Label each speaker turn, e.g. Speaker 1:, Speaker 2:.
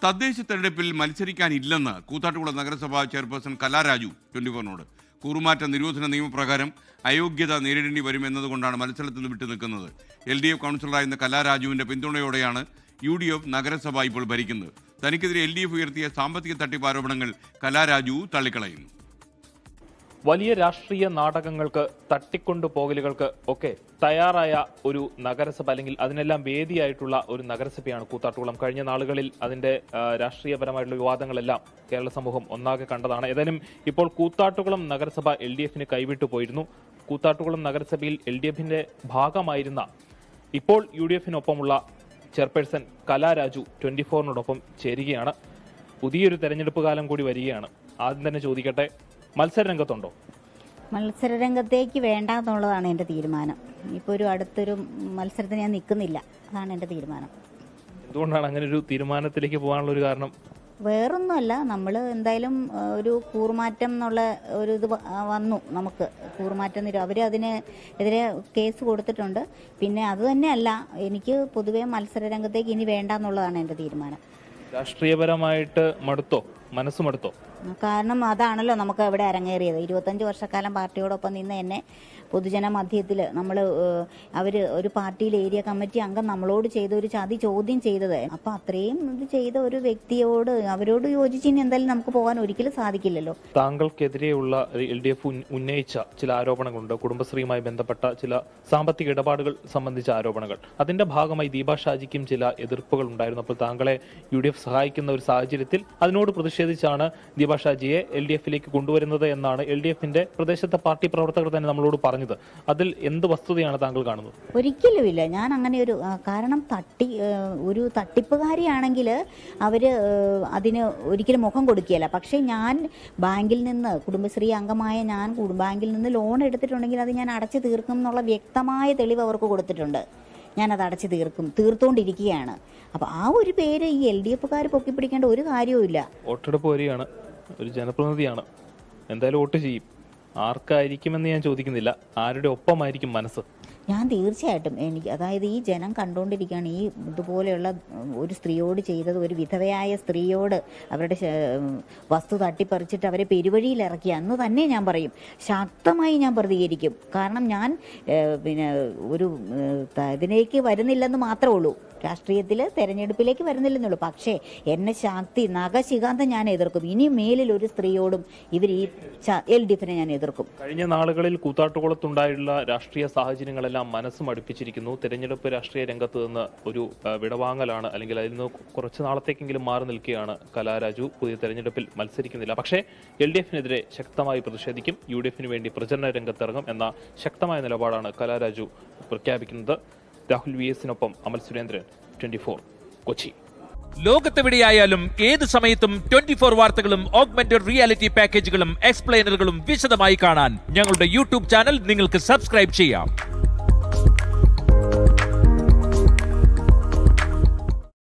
Speaker 1: തദ്ദേശ തെരഞ്ഞെടുപ്പിൽ മത്സരിക്കാനില്ലെന്ന് കൂത്താട്ടുകുളം നഗരസഭാ ചെയർപേഴ്സൺ കലാരാജു 24നോട്. കൂറുമാറ്റ നിരോധന നിയമപ്രകാരം അയോഗ്യത നേരിടേണ്ടി വരുമെന്നതുകൊണ്ടാണ് മത്സരത്തിൽ നിന്ന് വിട്ടുനിൽക്കുന്നത്. LDF കൗൺസിലറായിരുന്ന കലാരാജുവിന്റെ പിന്തുണയോടെയാണ് UDF നഗരസഭ ഇപ്പോൾ ഭരിക്കുന്നത്. തനിക്കെതിരെ LDF ഉയർത്തിയ സാമ്പത്തിക തട്ടിപ്പ് ആരോപണങ്ങൾ കലാരാജു തള്ളിക്കളയുന്നു.
Speaker 2: വലിയ രാഷ്ട്രീയ നാടകങ്ങൾക്ക്, തട്ടിക്കൊണ്ടുപോകലുകൾക്ക് ഒക്കെ തയ്യാറായ ഒരു നഗരസഭ, അല്ലെങ്കിൽ അതിനെല്ലാം വേദിയായിട്ടുള്ള ഒരു നഗരസഭയാണ് കൂത്താട്ടുകുളം. കഴിഞ്ഞ നാളുകളിൽ അതിന്റെ രാഷ്ട്രീയപരമായിട്ടുള്ള വിവാദങ്ങളെല്ലാം കേരള സമൂഹം ഒന്നാകെ കണ്ടതാണ്. ഏതായാലും ഇപ്പോൾ കൂത്താട്ടുകുളം നഗരസഭ LDFന് കൈവിട്ടു പോയിരുന്നു. കൂത്താട്ടുകുളം നഗരസഭയിൽ LDFന്റെ ഭാഗമായിരുന്ന ഇപ്പോൾ UDFനൊപ്പമുള്ള ചെയർപേഴ്സൺ കലാരാജു 24നോടൊപ്പം ചേരുകയാണ്. പുതിയൊരു തെരഞ്ഞെടുപ്പ് കാലം കൂടി വരികയാണ്. ആദ്യം തന്നെ ചോദിക്കട്ടെ, മത്സരരംഗത്തുണ്ടോ?
Speaker 3: മത്സരരംഗത്തേക്ക് വേണ്ട എന്നുള്ളതാണ് എൻ്റെ തീരുമാനം. ഇപ്പോൾ ഒരു അടുത്തൊരു മത്സരത്തിന് ഞാൻ നിൽക്കുന്നില്ല, അതാണ് എൻ്റെ തീരുമാനം.
Speaker 2: എന്തുകൊണ്ടാണ് അങ്ങനെ ഒരു തീരുമാനത്തിലേക്ക് പോകാനുള്ള ഒരു കാരണം?
Speaker 3: വേറൊന്നുമല്ല, നമ്മൾ എന്തായാലും ഒരു കൂറുമാറ്റം എന്നുള്ള ഒരു ഇത് വന്നു. നമുക്ക് കൂറുമാറ്റം അവർ അതിനെതിരെ കേസ് കൊടുത്തിട്ടുണ്ട്. പിന്നെ അത് തന്നെയല്ല, എനിക്ക് പൊതുവെ മത്സരരംഗത്തേക്ക് ഇനി വേണ്ട എന്നുള്ളതാണ് എൻ്റെ തീരുമാനം.
Speaker 2: രാഷ്ട്രീയപരമായിട്ട് മടുത്തോ? മനസ്സ് മടുത്തോ?
Speaker 3: കാരണം അതാണല്ലോ നമുക്ക് അവിടെ അരങ്ങേറിയത്. 25 വർഷക്കാലം പാർട്ടിയോടൊപ്പം നിന്ന് എന്നെ പൊതുജന മധ്യത്തിൽ അവർ ഒരു പാർട്ടിയിലെ ഏരിയ കമ്മിറ്റി അംഗം നമ്മളോട് ചെയ്ത ഒരു ചതി ചോദ്യം ചെയ്തത്. അപ്പം അത്രയും ഇത് ചെയ്ത ഒരു വ്യക്തിയോട് അവരോട് യോജിച്ച് ഇനി എന്തായാലും നമുക്ക് പോകാൻ ഒരിക്കലും സാധിക്കില്ലല്ലോ.
Speaker 2: താങ്കൾക്കെതിരെയുള്ള LDF ഉന്നയിച്ച ചില ആരോപണങ്ങളുണ്ട്. കുടുംബശ്രീയുമായി ബന്ധപ്പെട്ട ചില സാമ്പത്തിക ഇടപാടുകൾ സംബന്ധിച്ച ആരോപണങ്ങൾ. അതിന്റെ ഭാഗമായി ദീപ ഷാജിക്കും ചില എതിർപ്പുകൾ ഉണ്ടായിരുന്നു. അപ്പോൾ താങ്കളെ UDF സഹായിക്കുന്ന ഒരു സാഹചര്യത്തിൽ അതിനോട് പ്രതിഷേധിച്ചാണ് ദീപ ഷാജിയെ LDFലേക്ക് കൊണ്ടുവരുന്നത് എന്നാണ് LDFന്റെ പ്രദേശത്തെ പാർട്ടി പ്രവർത്തകർ തന്നെ നമ്മളോട് പറഞ്ഞത്. അതിൽ എന്ത് വസ്തുതയാണ് താങ്കൾ കാണുന്നത്?
Speaker 3: ഒരിക്കലുമില്ല. ഞാൻ അങ്ങനെ ഒരു കാരണം ഒരു തട്ടിപ്പുകാരിയാണെങ്കിൽ അവർ അതിന് ഒരിക്കലും മുഖം കൊടുക്കുകയില്ല. പക്ഷേ ഞാൻ ബാങ്കിൽ നിന്ന്, കുടുംബശ്രീ അംഗമായ ഞാൻ ബാങ്കിൽ നിന്ന് ലോൺ എടുത്തിട്ടുണ്ടെങ്കിൽ അത് ഞാൻ അടച്ചു തീർക്കും എന്നുള്ള വ്യക്തമായ തെളിവ് അവർക്ക് കൊടുത്തിട്ടുണ്ട്. ഞാനത് അടച്ചു തീർത്തുകൊണ്ടിരിക്കുകയാണ്. അപ്പോൾ ആ ഒരു പേര് ഈ LDFക്കാർ പൊക്കിപ്പിടിക്കേണ്ട ഒരു കാര്യവും ഇല്ല.
Speaker 2: വോട്ടെടുപ്പ് വരികയാണ്, ഒരു ജനപ്രതിനിധിയാണ്, എന്തായാലും വോട്ട് ചെയ്യും. ആർക്കായിരിക്കുമെന്ന് ഞാൻ ചോദിക്കുന്നില്ല, ആരുടെ ഒപ്പമായിരിക്കും മനസ്സ്?
Speaker 3: ഞാൻ തീർച്ചയായിട്ടും അതായത് ഈ ജനം കണ്ടുകൊണ്ടിരിക്കുകയാണ്. ഈ ഇതുപോലെയുള്ള ഒരു സ്ത്രീയോട് ചെയ്തത്, ഒരു വിധവയായ സ്ത്രീയോട് അവരുടെ വസ്തു തട്ടിപ്പറിച്ചിട്ട് അവരെ പെരുവഴിയിൽ ഇറക്കി അന്ന് തന്നെ ഞാൻ പറയും, ശക്തമായി ഞാൻ പ്രതികരിക്കും. കാരണം ഞാൻ ഒരു ഇതിലേക്ക് വരുന്നില്ലെന്ന് മാത്രമേ ഉള്ളൂ, രാഷ്ട്രീയത്തിൽ തെരഞ്ഞെടുപ്പിലേക്ക് വരുന്നില്ലെന്നുള്ളൂ. പക്ഷേ എന്നെ നഖശികാന്തം ഞാൻ എതിർക്കും. ഇനി മേലിൽ ഒരു സ്ത്രീയോടും ഈ LDFനെ ഞാൻ എതിർക്കും.
Speaker 2: കഴിഞ്ഞ നാളുകളിൽ കൂത്താട്ടുകുളത്തുണ്ടായുള്ള രാഷ്ട്രീയ സാഹചര്യങ്ങളെല്ലാം മനസ്സും അടുപ്പിച്ചിരിക്കുന്നു. തെരഞ്ഞെടുപ്പ് രാഷ്ട്രീയ രംഗത്ത് നിന്ന് ഒരു വിടവാങ്ങലാണ്, അല്ലെങ്കിൽ അതിൽ നിന്ന് കുറച്ച് നാളത്തേക്കെങ്കിലും മാറി നിൽക്കുകയാണ് കലാരാജു. പുതിയ തെരഞ്ഞെടുപ്പിൽ മത്സരിക്കുന്നില്ല. പക്ഷേ LDFനെതിരെ ശക്തമായി പ്രതിഷേധിക്കും, UDFന് വേണ്ടി പ്രചരണ രംഗത്തിറങ്ങും എന്ന ശക്തമായ നിലപാടാണ് കലാരാജു പ്രഖ്യാപിക്കുന്നത്. രാഹുൽ VSനൊപ്പം അമൽ സുരേന്ദ്രൻ, 24 കൊച്ചി.
Speaker 4: ലോകത്തെവിടെയായാലും ഏത് സമയത്തും 24 വാർത്തകളും ഓഗ്മെന്റഡ് റിയാലിറ്റി പാക്കേജുകളും എക്സ്പ്ലെയിനറുകളും വിശദമായി കാണാൻ ഞങ്ങളുടെ YouTube ചാനൽ നിങ്ങൾക്ക് സബ്സ്ക്രൈബ് ചെയ്യാം.